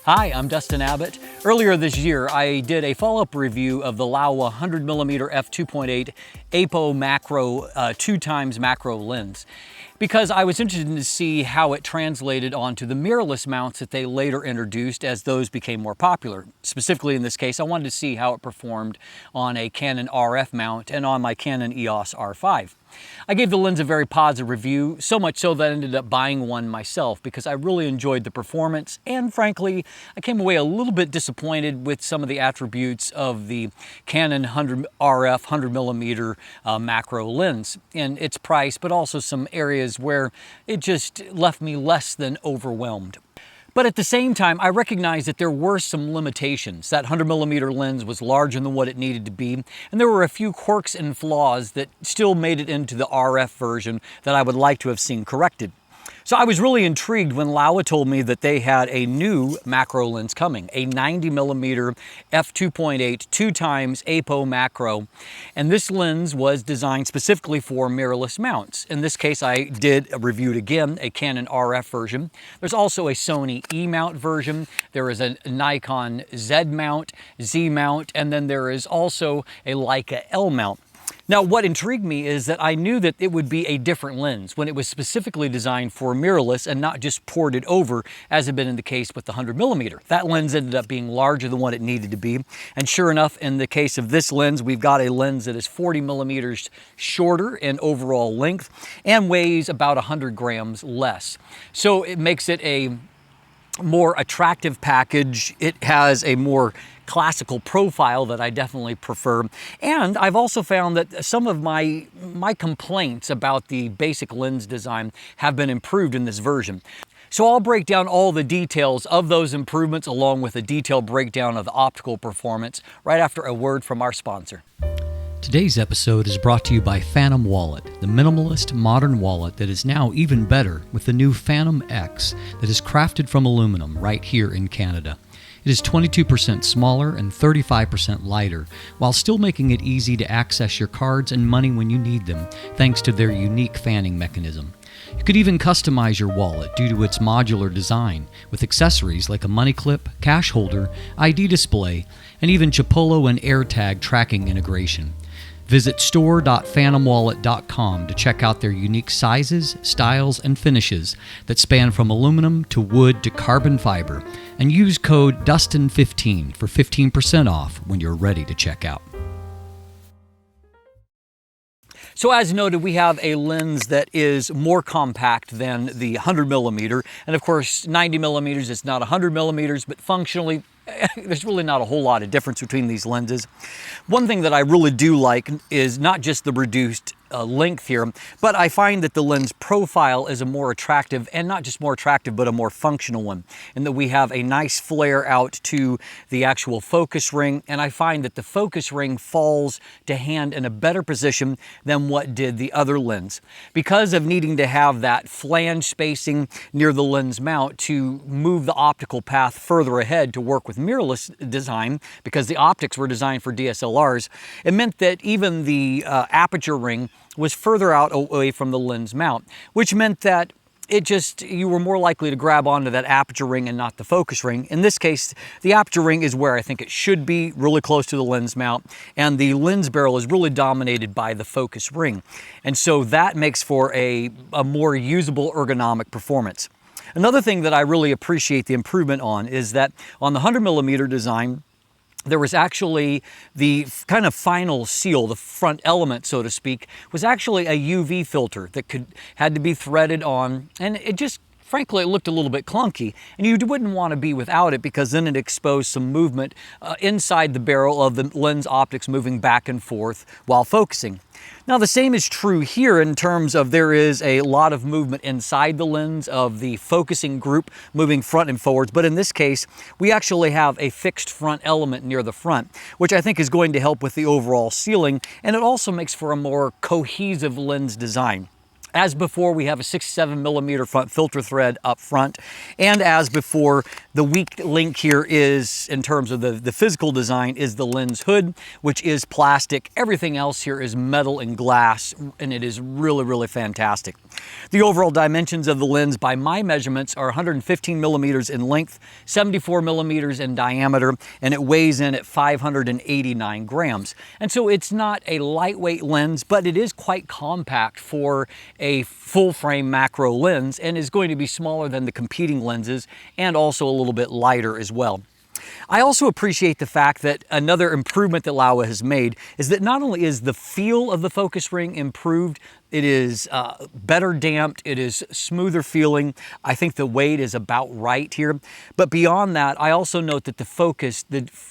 Hi, I'm Dustin Abbott. Earlier this year, I did a follow-up review of the Laowa 90mm F2.8 APO macro 2x macro lens because I was interested to see how it translated onto the mirrorless mounts that they later introduced as those became more popular. Specifically in this case, I wanted to see how it performed on a Canon RF mount and on my Canon EOS R5. I gave the lens a very positive review, so much so that I ended up buying one myself because I really enjoyed the performance, and frankly, I came away a little bit disappointed with some of the attributes of the Canon 100 RF 100mm macro lens in its price, but also some areas where it just left me less than overwhelmed. But at the same time, I recognized that there were some limitations. That 100mm lens was larger than what it needed to be, and there were a few quirks and flaws that still made it into the RF version that I would like to have seen corrected. So I was really intrigued when Laowa told me that they had a new macro lens coming, a 90mm F2.8 2x APO macro. And this lens was designed specifically for mirrorless mounts. In this case, I did review it again, a Canon RF version. There's also a Sony E mount version. There is a Nikon Z mount, Z mount, and then there is also a Leica L mount. Now, what intrigued me is that I knew that it would be a different lens when it was specifically designed for mirrorless and not just ported over, as had been in the case with the 100mm. That lens ended up being larger than what it needed to be. And sure enough, in the case of this lens, we've got a lens that is 40mm shorter in overall length and weighs about 100 grams less. So it makes it a more attractive package. It has a more classical profile that I definitely prefer. And I've also found that some of my complaints about the basic lens design have been improved in this version. So I'll break down all the details of those improvements along with a detailed breakdown of the optical performance right after a word from our sponsor. Today's episode is brought to you by Phantom Wallet, the minimalist modern wallet that is now even better with the new Phantom X that is crafted from aluminum right here in Canada. It is 22% smaller and 35% lighter, while still making it easy to access your cards and money when you need them, thanks to their unique fanning mechanism. You could even customize your wallet due to its modular design, with accessories like a money clip, cash holder, ID display, and even Chipolo and AirTag tracking integration. Visit store.phantomwallet.com to check out their unique sizes, styles, and finishes that span from aluminum to wood to carbon fiber, and use code DUSTIN15 for 15% off when you're ready to check out. So as noted, we have a lens that is more compact than the 100mm, and of course 90mm is not 100mm, but functionally there's really not a whole lot of difference between these lenses. One thing that I really do like is not just the reduced length here, but I find that the lens profile is a more attractive, and not just more attractive, but a more functional one, in that we have a nice flare out to the actual focus ring, and I find that the focus ring falls to hand in a better position than what did the other lens. Because of needing to have that flange spacing near the lens mount to move the optical path further ahead to work with mirrorless design, because the optics were designed for DSLRs, it meant that even the aperture ring was further out away from the lens mount, which meant that you were more likely to grab onto that aperture ring and not the focus ring. In this case, the aperture ring is where I think it should be, really close to the lens mount, and the lens barrel is really dominated by the focus ring. And so that makes for a more usable ergonomic performance. Another thing that I really appreciate the improvement on is that on the 100mm design, there was actually the kind of final seal, the front element, so to speak, was actually a UV filter that had to be threaded on, and it just, frankly, it looked a little bit clunky, and you wouldn't want to be without it because then it exposed some movement inside the barrel of the lens optics moving back and forth while focusing. Now the same is true here in terms of there is a lot of movement inside the lens of the focusing group moving front and forwards, but in this case we actually have a fixed front element near the front, which I think is going to help with the overall sealing, and it also makes for a more cohesive lens design. As before, we have a 67mm front filter thread up front. And as before, the weak link here is, in terms of the physical design, is the lens hood, which is plastic. Everything else here is metal and glass, and it is really, really fantastic. The overall dimensions of the lens, by my measurements, are 115mm in length, 74mm in diameter, and it weighs in at 589 grams. And so it's not a lightweight lens, but it is quite compact for a full-frame macro lens, and is going to be smaller than the competing lenses, and also a little bit lighter as well. I also appreciate the fact that another improvement that Laowa has made is that not only is the feel of the focus ring improved, it is better damped, it is smoother feeling. I think the weight is about right here. But beyond that, I also note that the focus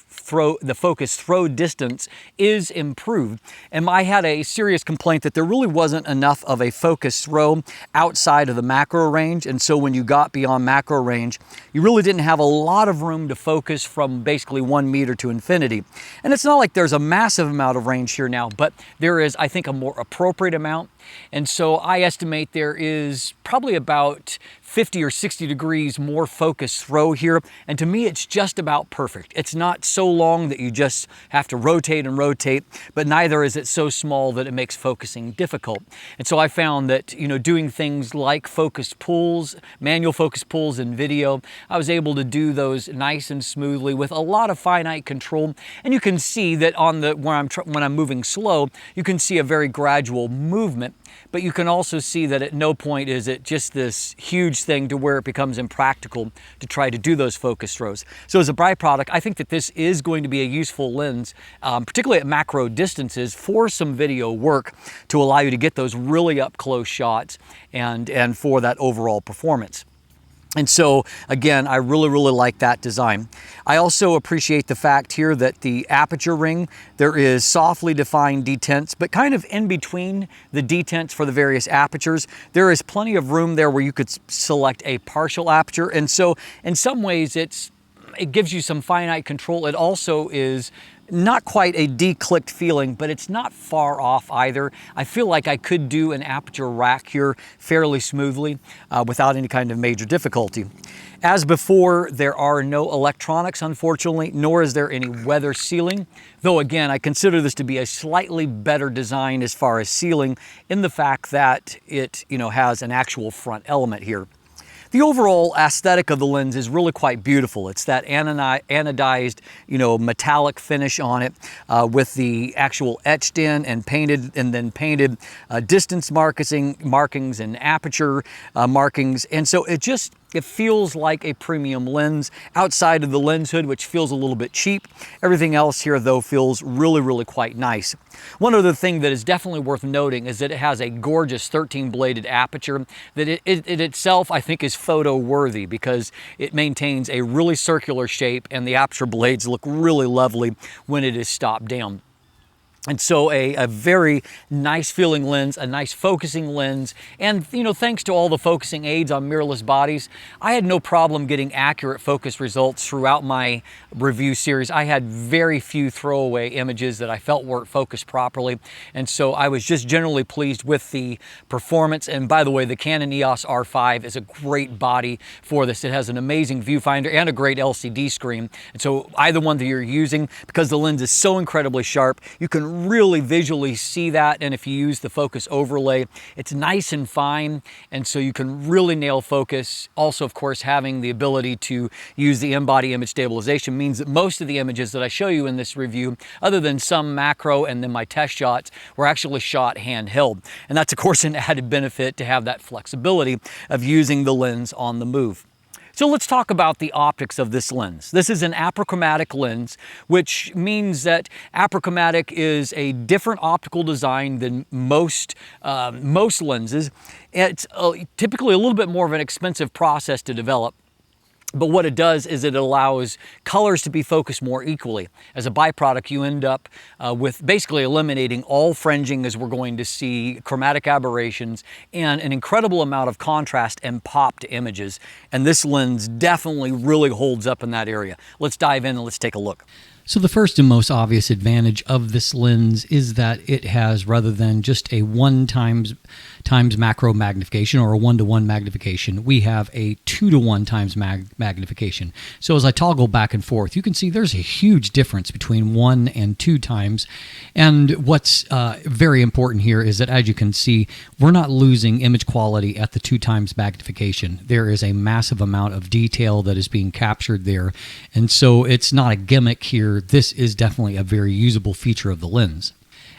throw distance is improved. And I had a serious complaint that there really wasn't enough of a focus throw outside of the macro range. And so when you got beyond macro range, you really didn't have a lot of room to focus from basically 1 meter to infinity. And it's not like there's a massive amount of range here now, but there is, I think, a more appropriate amount. And so I estimate there is probably about 50 or 60 degrees more focus throw here. And to me, it's just about perfect. It's not so long that you just have to rotate and rotate, but neither is it so small that it makes focusing difficult. And so I found that, doing things like focus pulls, manual focus pulls in video, I was able to do those nice and smoothly with a lot of finite control. And you can see that when I'm moving slow, you can see a very gradual movement. But you can also see that at no point is it just this huge thing to where it becomes impractical to try to do those focus throws. So as a byproduct, I think that this is going to be a useful lens, particularly at macro distances, for some video work to allow you to get those really up close shots and for that overall performance. And so, again, I really, really like that design. I also appreciate the fact here that the aperture ring, there is softly defined detents, but kind of in between the detents for the various apertures, there is plenty of room there where you could select a partial aperture. And so, in some ways, it gives you some finite control. It also is not quite a declicked feeling, but it's not far off either. I feel like I could do an aperture rack here fairly smoothly without any kind of major difficulty. As before, there are no electronics, unfortunately, nor is there any weather sealing. Though again, I consider this to be a slightly better design as far as sealing in the fact that it, has an actual front element here. The overall aesthetic of the lens is really quite beautiful. It's that anodized, metallic finish on it with the actual etched in and then painted distance markings and aperture markings. And so it feels like a premium lens outside of the lens hood, which feels a little bit cheap. Everything else here, though, feels really, really quite nice. One other thing that is definitely worth noting is that it has a gorgeous 13-bladed aperture that it itself, I think, is photo worthy because it maintains a really circular shape and the aperture blades look really lovely when it is stopped down. And so a very nice feeling lens, a nice focusing lens, and thanks to all the focusing aids on mirrorless bodies, I had no problem getting accurate focus results throughout my review series. I had very few throwaway images that I felt weren't focused properly, and so I was just generally pleased with the performance. And by the way, the Canon EOS R5 is a great body for this. It has an amazing viewfinder and a great LCD screen, and so either one that you're using, because the lens is so incredibly sharp, you can really visually see that. And if you use the focus overlay, it's nice and fine, and so you can really nail focus. Also, of course, having the ability to use the in-body image stabilization means that most of the images that I show you in this review, other than some macro and then my test shots, were actually shot handheld. And that's, of course, an added benefit to have that flexibility of using the lens on the move. So let's talk about the optics of this lens. This is an apochromatic lens, which means that apochromatic is a different optical design than most lenses. It's typically a little bit more of an expensive process to develop. But what it does is it allows colors to be focused more equally. As a byproduct, you end up with basically eliminating all fringing, as we're going to see, chromatic aberrations, and an incredible amount of contrast and pop to images. And this lens definitely really holds up in that area. Let's dive in and let's take a look. So the first and most obvious advantage of this lens is that it has, rather than just a 1 times times macro magnification, or a 1-to-1 magnification. We have a 2-to-1 times magnification. So as I toggle back and forth, you can see there's a huge difference between 1 and 2 times. And what's very important here is that, as you can see, we're not losing image quality at the 2 times magnification. There is a massive amount of detail that is being captured there. And so it's not a gimmick here. This is definitely a very usable feature of the lens.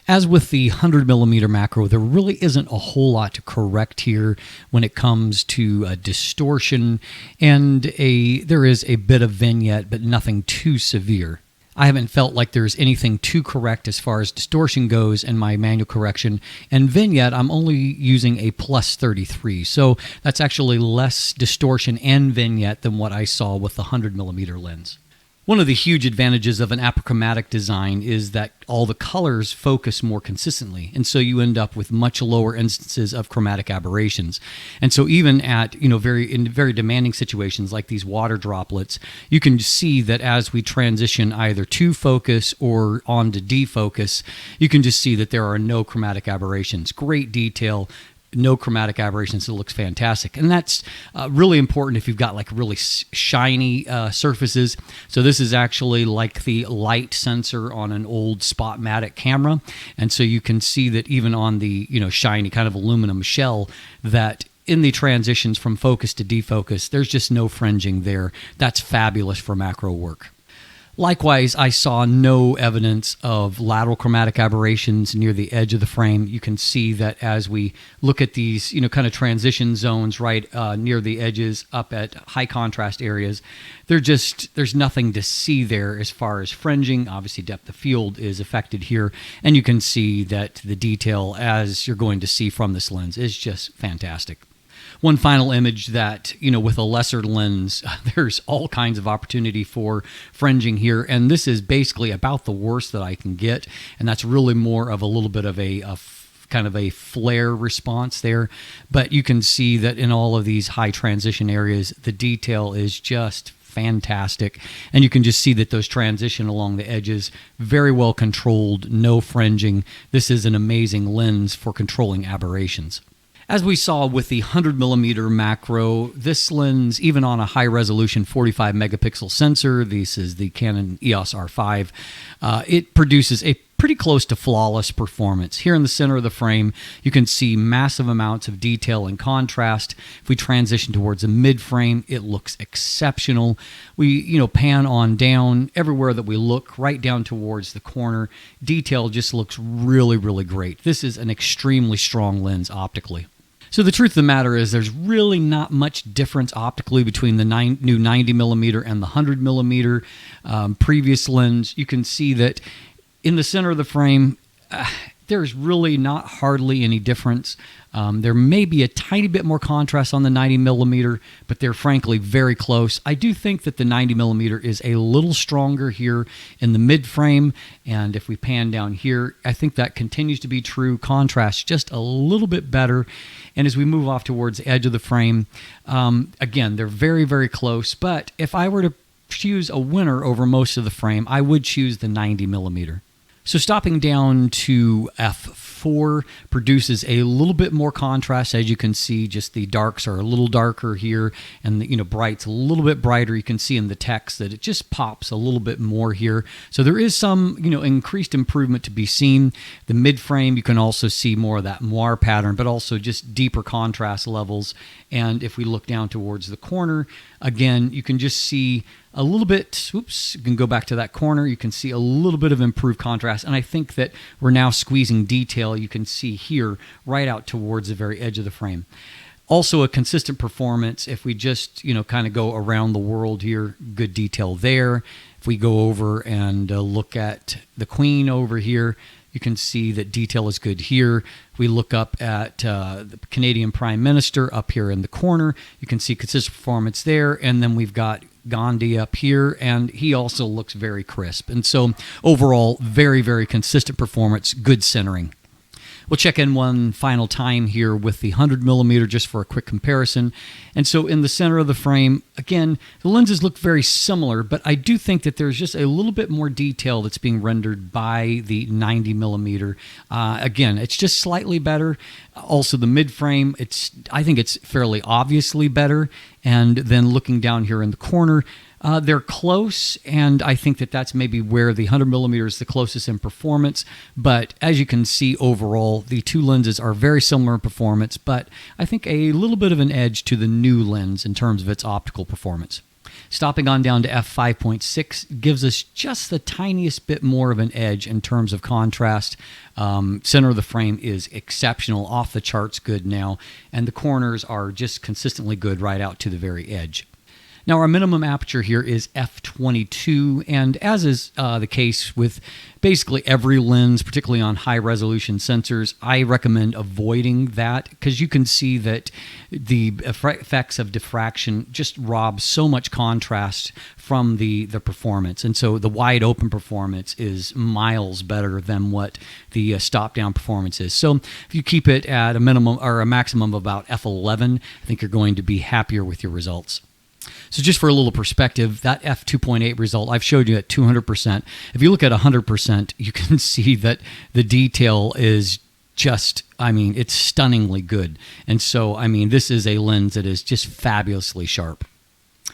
As with the 100mm macro, there really isn't a whole lot to correct here when it comes to distortion, and there is a bit of vignette, but nothing too severe. I haven't felt like there's anything to correct as far as distortion goes in my manual correction, and vignette, I'm only using a +33, so that's actually less distortion and vignette than what I saw with the 100mm lens. One of the huge advantages of an apochromatic design is that all the colors focus more consistently, and so you end up with much lower instances of chromatic aberrations. And so even at in very demanding situations like these water droplets, you can see that as we transition either to focus or on to defocus, you can just see that there are no chromatic aberrations. Great detail. No chromatic aberrations. It looks fantastic. And that's really important if you've got like really shiny surfaces. So this is actually like the light sensor on an old Spotmatic camera. And so you can see that even on the shiny kind of aluminum shell, that in the transitions from focus to defocus, there's just no fringing there. That's fabulous for macro work. Likewise, I saw no evidence of lateral chromatic aberrations near the edge of the frame. You can see that as we look at these, kind of transition zones right near the edges up at high contrast areas, there's nothing to see there as far as fringing. Obviously, depth of field is affected here, and you can see that the detail, as you're going to see from this lens, is just fantastic. One final image that, with a lesser lens, there's all kinds of opportunity for fringing here. And this is basically about the worst that I can get. And that's really more of a little bit of a kind of a flare response there. But you can see that in all of these high transition areas, the detail is just fantastic. And you can just see that those transition along the edges, very well controlled, no fringing. This is an amazing lens for controlling aberrations. As we saw with the 100mm macro, this lens, even on a high-resolution 45-megapixel sensor, this is the Canon EOS R5, it produces a pretty close to flawless performance. Here in the center of the frame, you can see massive amounts of detail and contrast. If we transition towards the mid-frame, it looks exceptional. We, pan on down everywhere that we look, right down towards the corner. Detail just looks really, really great. This is an extremely strong lens optically. So the truth of the matter is there's really not much difference optically between the new 90mm and the 100mm previous lens. You can see that in the center of the frame, there's really not hardly any difference. There may be a tiny bit more contrast on the 90mm, but they're frankly very close. I do think that the 90mm is a little stronger here in the mid frame, and if we pan down here, I think that continues to be true. Contrast just a little bit better. And as we move off towards the edge of the frame, again, they're very, very close. But if I were to choose a winner over most of the frame, I would choose the 90mm. So stopping down to F4 produces a little bit more contrast. As you can see, just the darks are a little darker here, and the brights a little bit brighter. You can see in the text that it just pops a little bit more here. So there is some increased improvement to be seen. The mid frame, you can also see more of that moire pattern, but also just deeper contrast levels. And if we look down towards the corner, again, you can just see a little bit, you can go back to that corner, you can see a little bit of improved contrast, and I think that we're now squeezing detail, you can see here, right out towards the very edge of the frame. Also a consistent performance if we just, kind of go around the world here, good detail there. If we go over and look at the Queen over here, you can see that detail is good here. If we look up at the Canadian Prime Minister up here in the corner, you can see consistent performance there. And then we've got Gandhi up here, and he also looks very crisp. And so overall, very, very consistent performance, good centering. We'll check in one final time here with the 100mm just for a quick comparison. And so in the center of the frame, again, the lenses look very similar, but I do think that there's just a little bit more detail that's being rendered by the 90mm. Again, it's just slightly better. Also, the mid-frame, I think it's fairly obviously better. And then looking down here in the corner, they're close, and I think that that's maybe where the 100mm is the closest in performance. But as you can see overall, the two lenses are very similar in performance, but I think a little bit of an edge to the new lens in terms of its optical performance. Stopping on down to f5.6 gives us just the tiniest bit more of an edge in terms of contrast. Center of the frame is exceptional, off the charts good now, and the corners are just consistently good right out to the very edge. Now, our minimum aperture here is f22, and as is the case with basically every lens, particularly on high-resolution sensors, I recommend avoiding that because you can see that the effects of diffraction just rob so much contrast from the performance. And so the wide-open performance is miles better than what the stop-down performance is. So if you keep it at a minimum or a maximum of about f11, I think you're going to be happier with your results. So just for a little perspective, that f2.8 result I've showed you at 200%. If you look at 100%, you can see that the detail is just, it's stunningly good. And so, this is a lens that is just fabulously sharp.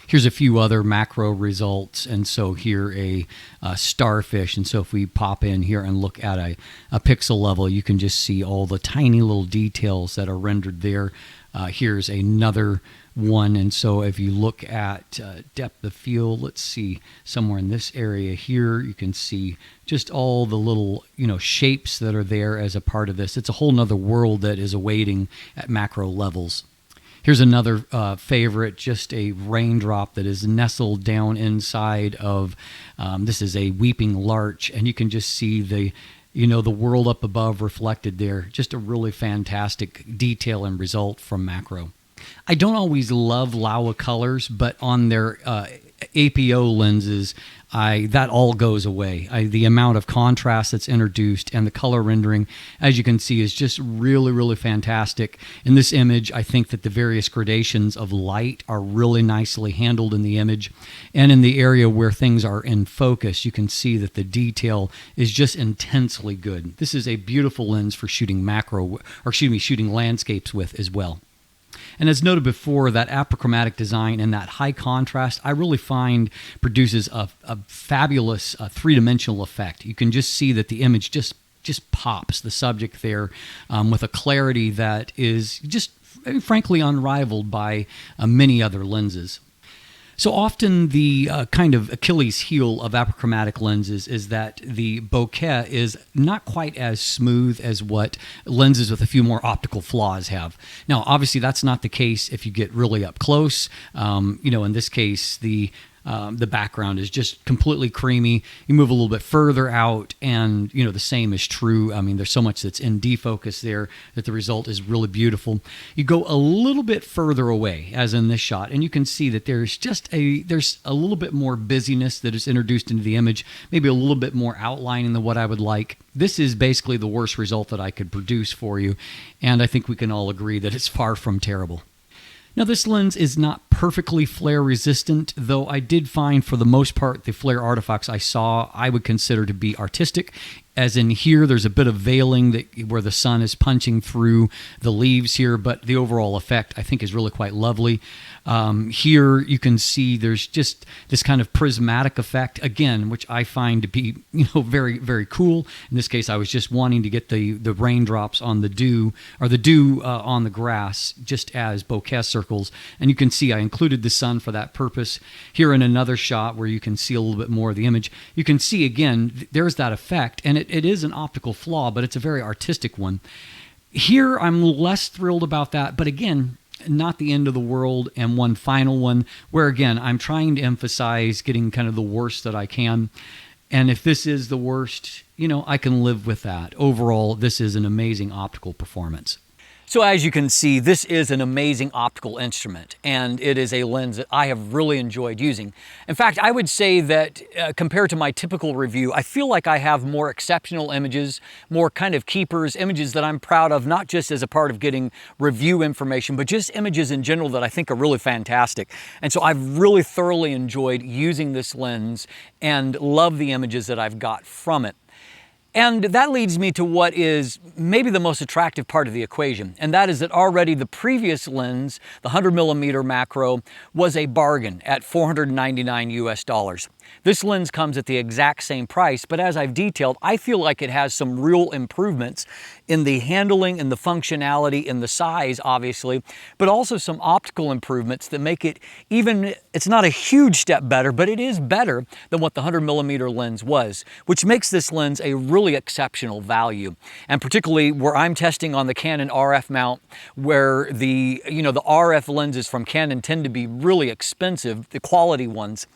Here's a few other macro results, and so here a starfish. And so if we pop in here and look at a pixel level, you can just see all the tiny little details that are rendered there. Here's another one, and so if you look at depth of field, let's see, somewhere in this area here, you can see just all the little shapes that are there as a part of this. It's a whole nother world that is awaiting at macro levels. Here's another favorite, just a raindrop that is nestled down inside of, this is a weeping larch, and you can just see the world up above reflected there. Just a really fantastic detail and result from macro. I don't always love Laowa colors, but on their APO lenses, that all goes away. The amount of contrast that's introduced and the color rendering, as you can see, is just really, really fantastic. In this image, I think that the various gradations of light are really nicely handled in the image. And in the area where things are in focus, you can see that the detail is just intensely good. This is a beautiful lens for shooting shooting landscapes with as well. And as noted before, that apochromatic design and that high contrast, I really find produces a fabulous three-dimensional effect. You can just see that the image just pops, the subject there, with a clarity that is just frankly unrivaled by many other lenses. So often the kind of Achilles heel of apochromatic lenses is that the bokeh is not quite as smooth as what lenses with a few more optical flaws have. Now, obviously, that's not the case if you get really up close. In this case, the background is just completely creamy. You move a little bit further out, and the same is true. There's so much that's in defocus there that the result is really beautiful. You go a little bit further away, as in this shot, and you can see that there's a little bit more busyness that is introduced into the image, maybe a little bit more outlining than what I would like. This is basically the worst result that I could produce for you, and I think we can all agree that it's far from terrible. Now, this lens is not perfectly flare resistant, though I did find for the most part the flare artifacts I saw I would consider to be artistic. As in here, there's a bit of veiling where the sun is punching through the leaves here, but the overall effect I think is really quite lovely. Here you can see there's just this kind of prismatic effect, again, which I find to be very, very cool. In this case, I was just wanting to get the raindrops on the dew, or the dew on the grass, just as bokeh circles. And you can see I included the sun for that purpose. Here in another shot where you can see a little bit more of the image, you can see again, there's that effect, and it is an optical flaw, but it's a very artistic one. Here, I'm less thrilled about that, but again, not the end of the world. And one final one where, again, I'm trying to emphasize getting kind of the worst that I can. And if this is the worst, I can live with that. Overall, this is an amazing optical performance. So as you can see, this is an amazing optical instrument, and it is a lens that I have really enjoyed using. In fact, I would say that compared to my typical review, I feel like I have more exceptional images, more kind of keepers, images that I'm proud of, not just as a part of getting review information, but just images in general that I think are really fantastic. And so I've really thoroughly enjoyed using this lens and love the images that I've got from it. And that leads me to what is maybe the most attractive part of the equation, and that is that already the previous lens, the 100mm macro, was a bargain at $499 US. This lens comes at the exact same price, but as I've detailed, I feel like it has some real improvements in the handling, in the functionality, in the size, obviously, but also some optical improvements that make it even, it's not a huge step better, but it is better than what the 100mm lens was, which makes this lens a really exceptional value. And particularly where I'm testing on the Canon RF mount, where the RF lenses from Canon tend to be really expensive, the quality ones,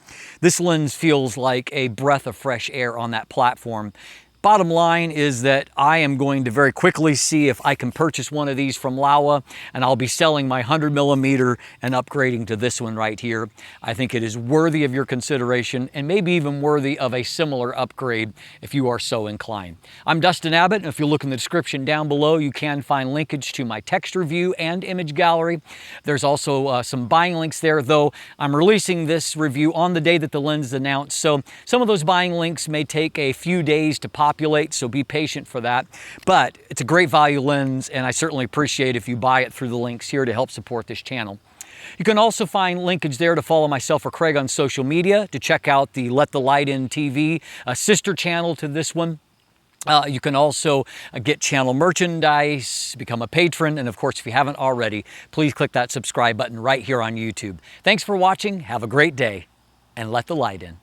this lens feels like a breath of fresh air on that platform. Bottom line is that I am going to very quickly see if I can purchase one of these from Laowa, and I'll be selling my 100mm and upgrading to this one right here. I think it is worthy of your consideration and maybe even worthy of a similar upgrade if you are so inclined. I'm Dustin Abbott, and if you look in the description down below, you can find linkage to my text review and image gallery. There's also some buying links there, though I'm releasing this review on the day that the lens is announced, so some of those buying links may take a few days to populate, so be patient for that. But it's a great value lens, and I certainly appreciate if you buy it through the links here to help support this channel. You can also find linkage there to follow myself or Craig on social media, to check out the Letthelightin TV, a sister channel to this one. You can also get channel merchandise, become a patron, and of course, if you haven't already, please click that subscribe button right here on YouTube. Thanks for watching, have a great day, and let the light in.